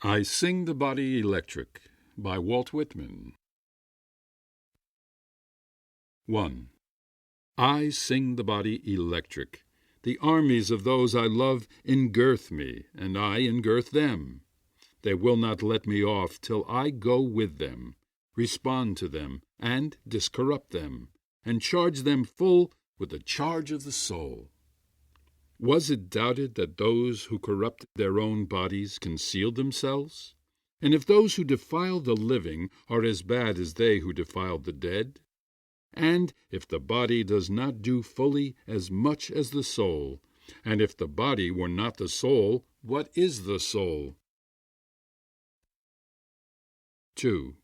I Sing the Body Electric by Walt Whitman. 1. I sing the body electric. The armies of those I love engirth me, and I engirth them. They will not let me off till I go with them, respond to them, and discorrupt them, and charge them full with the charge of the soul. Was it doubted that those who corrupt their own bodies concealed themselves? And if those who defile the living are as bad as they who defile the dead? And if the body does not do fully as much as the soul, and if the body were not the soul, what is the soul? 2.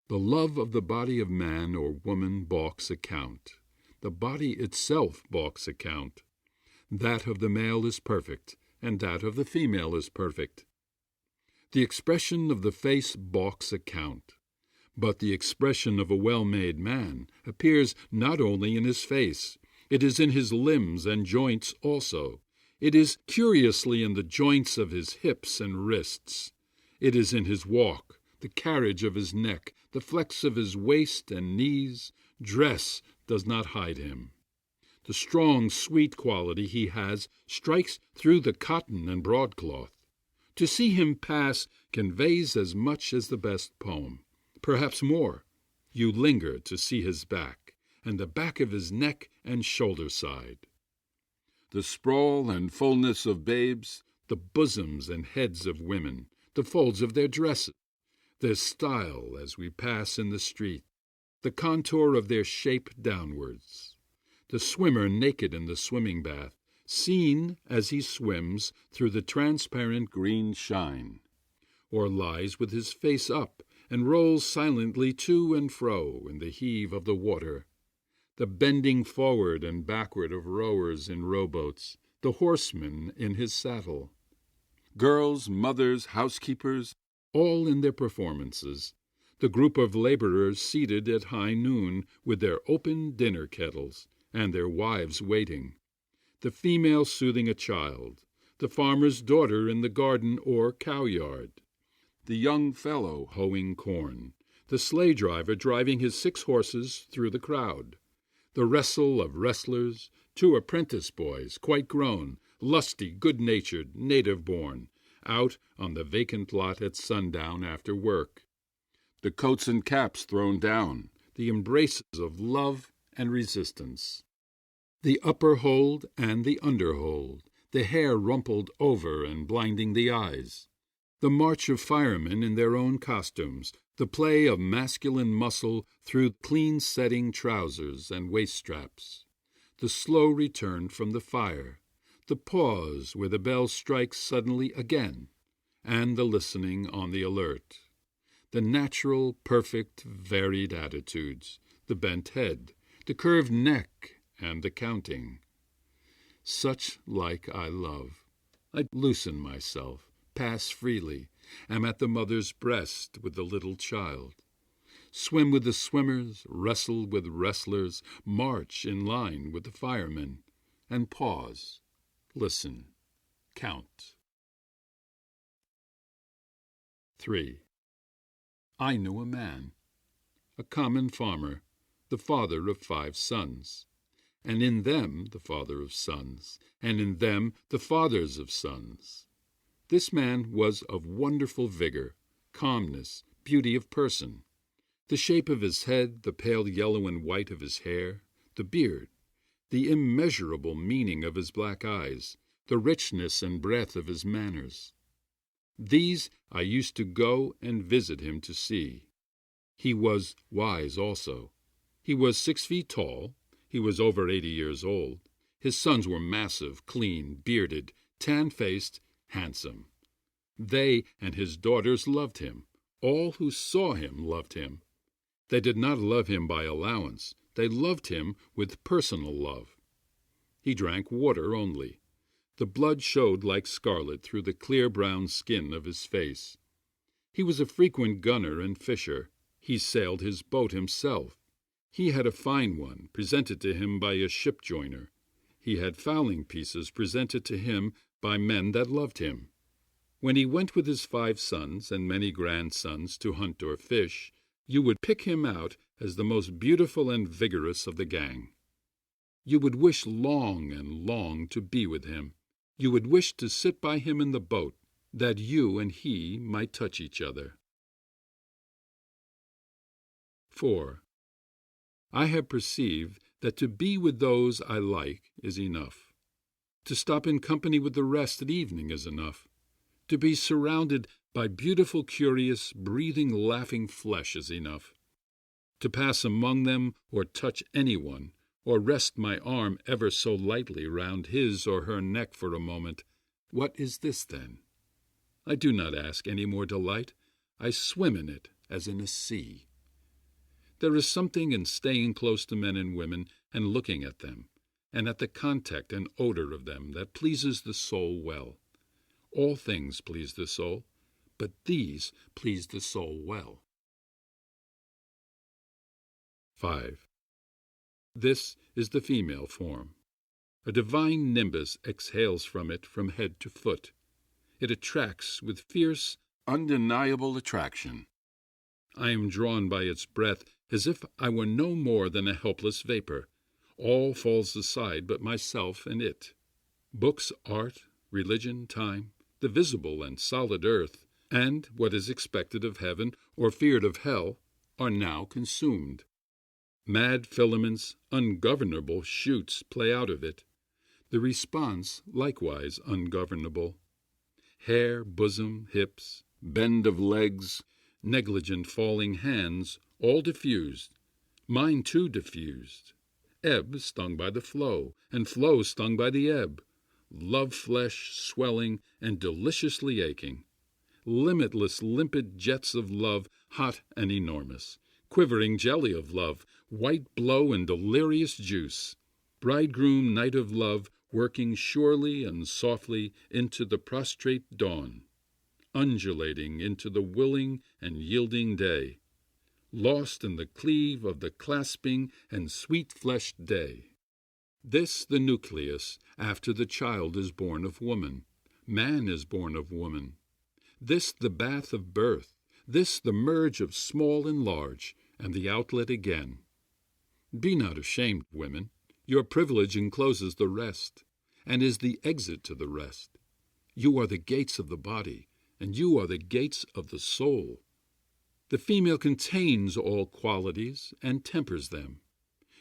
The love of the body of man or woman balks account. The body itself balks account. That of the male is perfect, and that of the female is perfect. The expression of the face balks account. But the expression of a well-made man appears not only in his face, it is in his limbs and joints also. It is curiously in the joints of his hips and wrists. It is in his walk, the carriage of his neck, the flex of his waist and knees. Dress does not hide him. The strong, sweet quality he has strikes through the cotton and broadcloth. To see him pass conveys as much as the best poem, perhaps more. You linger to see his back, and the back of his neck and shoulder side. The sprawl and fullness of babes, the bosoms and heads of women, the folds of their dresses, their style as we pass in the street, the contour of their shape downwards. The swimmer naked in the swimming bath, seen as he swims through the transparent green shine, or lies with his face up and rolls silently to and fro in the heave of the water, the bending forward and backward of rowers in rowboats, the horseman in his saddle. Girls, mothers, housekeepers, all in their performances, the group of laborers seated at high noon with their open dinner kettles, and their wives waiting, the female soothing a child, the farmer's daughter in the garden or cow-yard, the young fellow hoeing corn, the sleigh-driver driving his 6 horses through the crowd, the wrestle of wrestlers, 2 apprentice boys, quite grown, lusty, good-natured, native-born, out on the vacant lot at sundown after work, the coats and caps thrown down, the embraces of love and resistance, the upper hold and the under hold, the hair rumpled over and blinding the eyes, the march of firemen in their own costumes, the play of masculine muscle through clean-setting trousers and waist-straps, the slow return from the fire, the pause where the bell strikes suddenly again, and the listening on the alert, the natural, perfect, varied attitudes, the bent head, the curved neck, and the counting. Such like I love. I loosen myself, pass freely, am at the mother's breast with the little child, swim with the swimmers, wrestle with wrestlers, march in line with the firemen, and pause, listen, count. 3. I knew a man, a common farmer, the father of 5 sons, and in them the father of sons, and in them the fathers of sons. This man was of wonderful vigor, calmness, beauty of person, the shape of his head, the pale yellow and white of his hair, the beard, the immeasurable meaning of his black eyes, the richness and breadth of his manners. These I used to go and visit him to see. He was wise also. He was 6 feet tall. He was over 80 years old. His sons were massive, clean, bearded, tan-faced, handsome. They and his daughters loved him. All who saw him loved him. They did not love him by allowance. They loved him with personal love. He drank water only. The blood showed like scarlet through the clear brown skin of his face. He was a frequent gunner and fisher. He sailed his boat himself. He had a fine one presented to him by a ship joiner. He had fowling pieces presented to him by men that loved him. When he went with his 5 sons and many grandsons to hunt or fish, you would pick him out as the most beautiful and vigorous of the gang. You would wish long and long to be with him. You would wish to sit by him in the boat, that you and he might touch each other. 4. I have perceived that to be with those I like is enough. To stop in company with the rest at evening is enough. To be surrounded by beautiful, curious, breathing, laughing flesh is enough. To pass among them or touch anyone, or rest my arm ever so lightly round his or her neck for a moment, what is this then? I do not ask any more delight. I swim in it as in a sea. There is something in staying close to men and women and looking at them, and at the contact and odor of them that pleases the soul well. All things please the soul, but these please the soul well. 5. This is the female form. A divine nimbus exhales from it from head to foot. It attracts with fierce, undeniable attraction. I am drawn by its breath as if I were no more than a helpless vapor. All falls aside but myself and it. Books, art, religion, time, the visible and solid earth, and what is expected of heaven or feared of hell, are now consumed. Mad filaments, ungovernable shoots play out of it. The response likewise ungovernable. Hair, bosom, hips, bend of legs, negligent falling hands, all diffused. Mine too diffused. Ebb stung by the flow, and flow stung by the ebb. Love flesh swelling and deliciously aching. Limitless limpid jets of love, hot and enormous. Quivering jelly of love, white blow and delirious juice. Bridegroom night of love working surely and softly into the prostrate dawn. Undulating into the willing and yielding day. Lost in the cleave of the clasping and sweet-fleshed day. This the nucleus after the child is born of woman. Man is born of woman. This the bath of birth. This the merge of small and large, and the outlet again. Be not ashamed, women. Your privilege encloses the rest, and is the exit to the rest. You are the gates of the body, and you are the gates of the soul. The female contains all qualities and tempers them.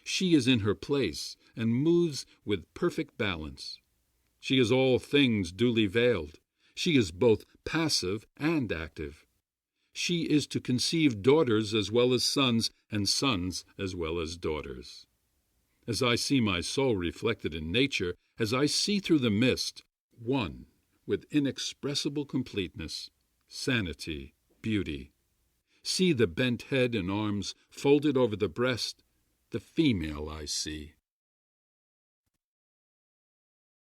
She is in her place and moves with perfect balance. She is all things duly veiled. She is both passive and active. She is to conceive daughters as well as sons, and sons as well as daughters. As I see my soul reflected in nature, as I see through the mist, one with inexpressible completeness, sanity, beauty. See the bent head and arms folded over the breast, the female I see.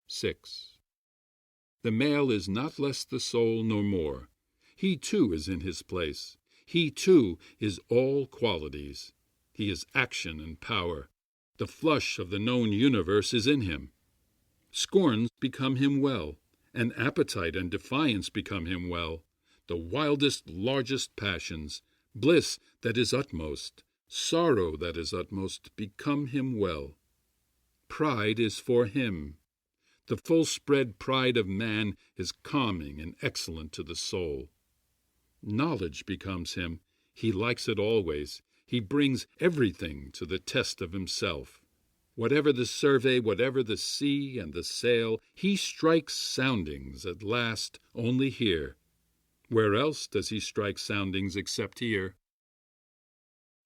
6. The male is not less the soul nor more. He too is in his place. He too is all qualities. He is action and power. The flush of the known universe is in him. Scorns become him well, and appetite and defiance become him well. The wildest, largest passions, bliss that is utmost, sorrow that is utmost, become him well. Pride is for him. The full-spread pride of man is calming and excellent to the soul. Knowledge becomes him. He likes it always. He brings everything to the test of himself. Whatever the survey, whatever the sea and the sail, he strikes soundings at last only here. Where else does he strike soundings except here?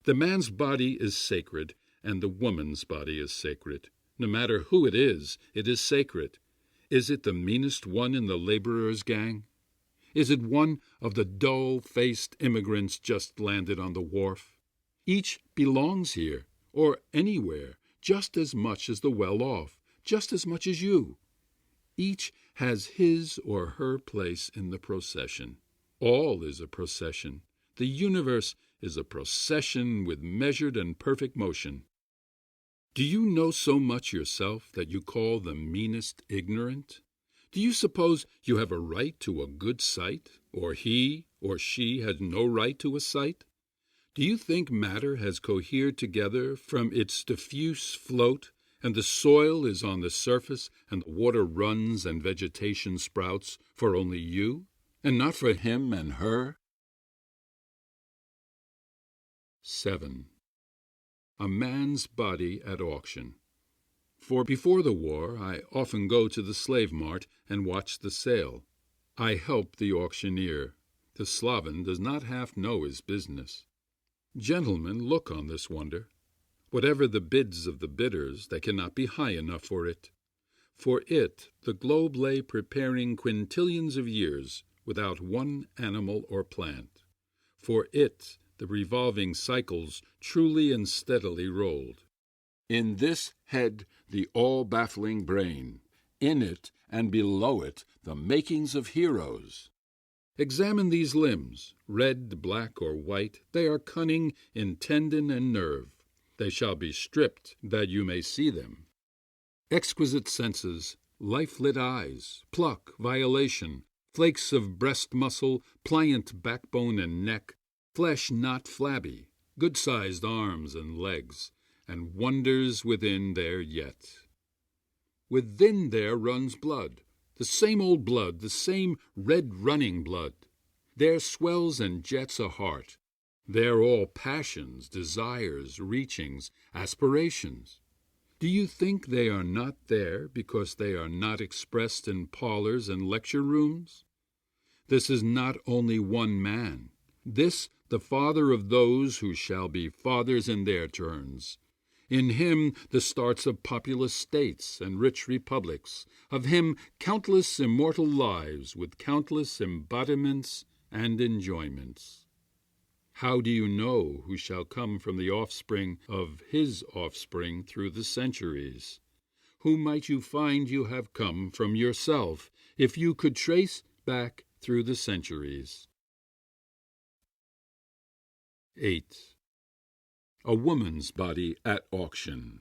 The man's body is sacred, and the woman's body is sacred. No matter who it is sacred. Is it the meanest one in the laborer's gang? Is it one of the dull-faced immigrants just landed on the wharf? Each belongs here, or anywhere, just as much as the well-off, just as much as you. Each has his or her place in the procession. All is a procession. The universe is a procession with measured and perfect motion. Do you know so much yourself that you call the meanest ignorant? Do you suppose you have a right to a good sight, or he or she has no right to a sight? Do you think matter has cohered together from its diffuse float, and the soil is on the surface, and the water runs and vegetation sprouts for only you, and not for him and her? 7. A man's body at auction. For before the war I often go to the slave mart and watch the sale. I help the auctioneer. The Slaven does not half know his business. Gentlemen look on this wonder. Whatever the bids of the bidders, they cannot be high enough for it. For it the globe lay preparing quintillions of years without one animal or plant. For it the revolving cycles truly and steadily rolled. In this head the all-baffling brain, in it and below it the makings of heroes. Examine these limbs, red, black, or white, they are cunning in tendon and nerve. They shall be stripped that you may see them. Exquisite senses, life-lit eyes, pluck, violation, flakes of breast muscle, pliant backbone and neck, flesh not flabby, good-sized arms and legs, and wonders within there yet. Within there runs blood, the same old blood, the same red-running blood. There swells and jets a heart. There all passions, desires, reachings, aspirations. Do you think they are not there because they are not expressed in parlors and lecture rooms? This is not only one man. This the father of those who shall be fathers in their turns. In him the starts of populous states and rich republics, of him countless immortal lives with countless embodiments and enjoyments. How do you know who shall come from the offspring of his offspring through the centuries? Who might you find you have come from yourself, if you could trace back through the centuries? 8. A woman's body at auction.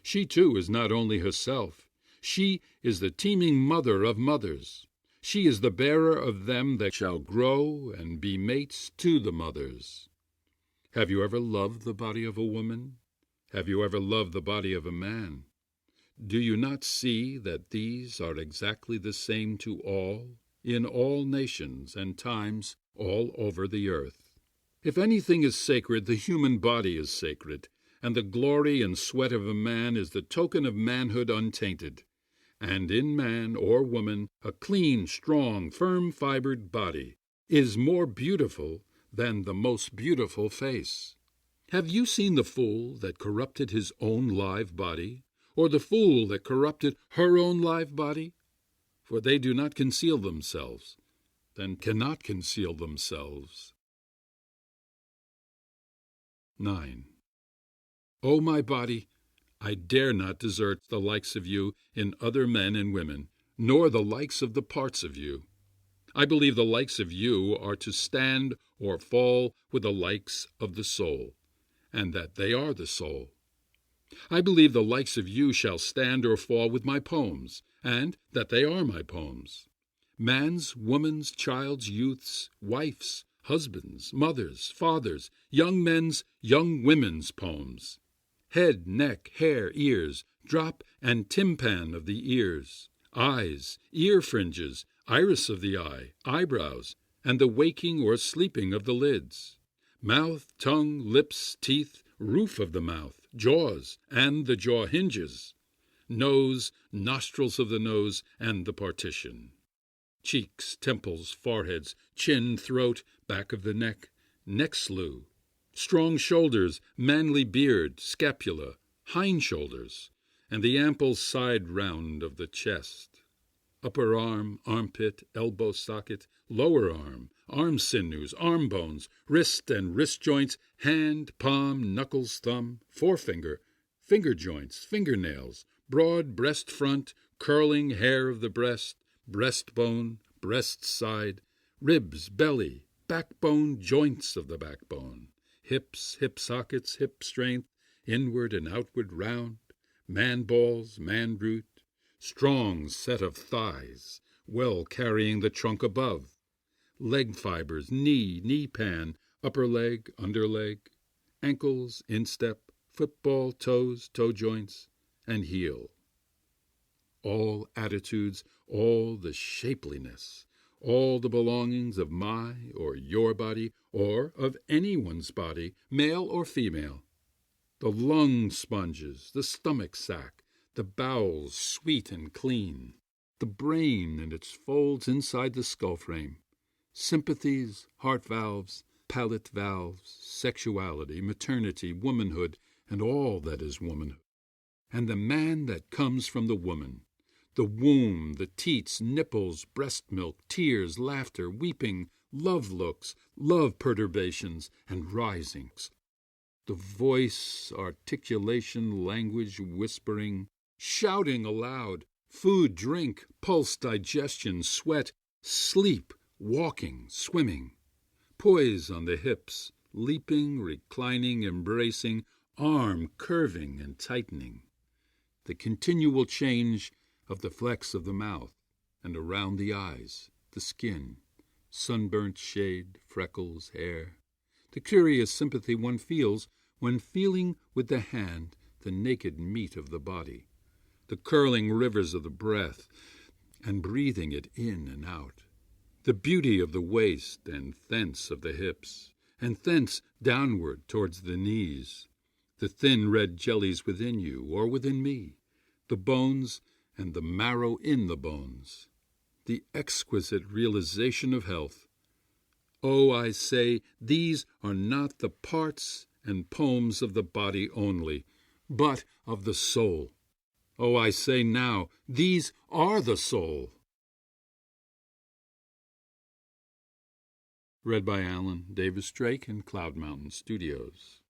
She too is not only herself. She is the teeming mother of mothers. She is the bearer of them that shall grow and be mates to the mothers. Have you ever loved the body of a woman? Have you ever loved the body of a man? Do you not see that these are exactly the same to all, in all nations and times, all over the earth? If anything is sacred, the human body is sacred, and the glory and sweat of a man is the token of manhood untainted. And in man or woman a clean, strong, firm-fibered body is more beautiful than the most beautiful face. Have you seen the fool that corrupted his own live body, or the fool that corrupted her own live body? For they do not conceal themselves, then cannot conceal themselves. 9. O my body, I dare not desert the likes of you in other men and women, nor the likes of the parts of you. I believe the likes of you are to stand or fall with the likes of the soul, and that they are the soul. I believe the likes of you shall stand or fall with my poems, and that they are my poems. Man's, woman's, child's, youth's, wife's, husband's, mother's, father's, young men's, young women's poems. Head, neck, hair, ears, drop and tympan of the ears, eyes, ear fringes, iris of the eye, eyebrows, and the waking or sleeping of the lids, mouth, tongue, lips, teeth, roof of the mouth, jaws, and the jaw hinges, nose, nostrils of the nose, and the partition, cheeks, temples, foreheads, chin, throat, back of the neck, neck slew, strong shoulders, manly beard, scapula, hind shoulders, and the ample side round of the chest, upper arm, armpit, elbow socket, lower arm sinews, arm bones, wrist and wrist joints, hand, palm, knuckles, thumb, forefinger, finger joints, fingernails, broad breast front, curling hair of the breast, breastbone, breast side, ribs, belly, backbone, joints of the backbone, hips, hip sockets, hip strength, inward and outward round, man balls, man root, strong set of thighs, well carrying the trunk above, leg fibers, knee pan, upper leg, under leg, ankles, instep, football, toes, toe joints, and heel. All attitudes, all the shapeliness, all the belongings of my or your body, or of anyone's body, male or female. The lung sponges, the stomach sac, the bowels sweet and clean, the brain and its folds inside the skull frame, sympathies, heart valves, palate valves, sexuality, maternity, womanhood, and all that is womanhood, and the man that comes from the woman, the womb, the teats, nipples, breast milk, tears, laughter, weeping, love looks, love perturbations, and risings, the voice, articulation, language, whispering, shouting aloud, food, drink, pulse, digestion, sweat, sleep, walking, swimming, poise on the hips, leaping, reclining, embracing, arm curving and tightening, the continual change of the flex of the mouth and around the eyes, the skin, sunburnt shade, freckles, hair, the curious sympathy one feels when feeling with the hand the naked meat of the body, the curling rivers of the breath and breathing it in and out, the beauty of the waist and thence of the hips, and thence downward towards the knees, the thin red jellies within you or within me, the bones and the marrow in the bones, the exquisite realization of health. Oh, I say, these are not the parts and poems of the body only, but of the soul. Oh, I say now, these are the soul. Read by Alan Davis Drake in Cloud Mountain Studios.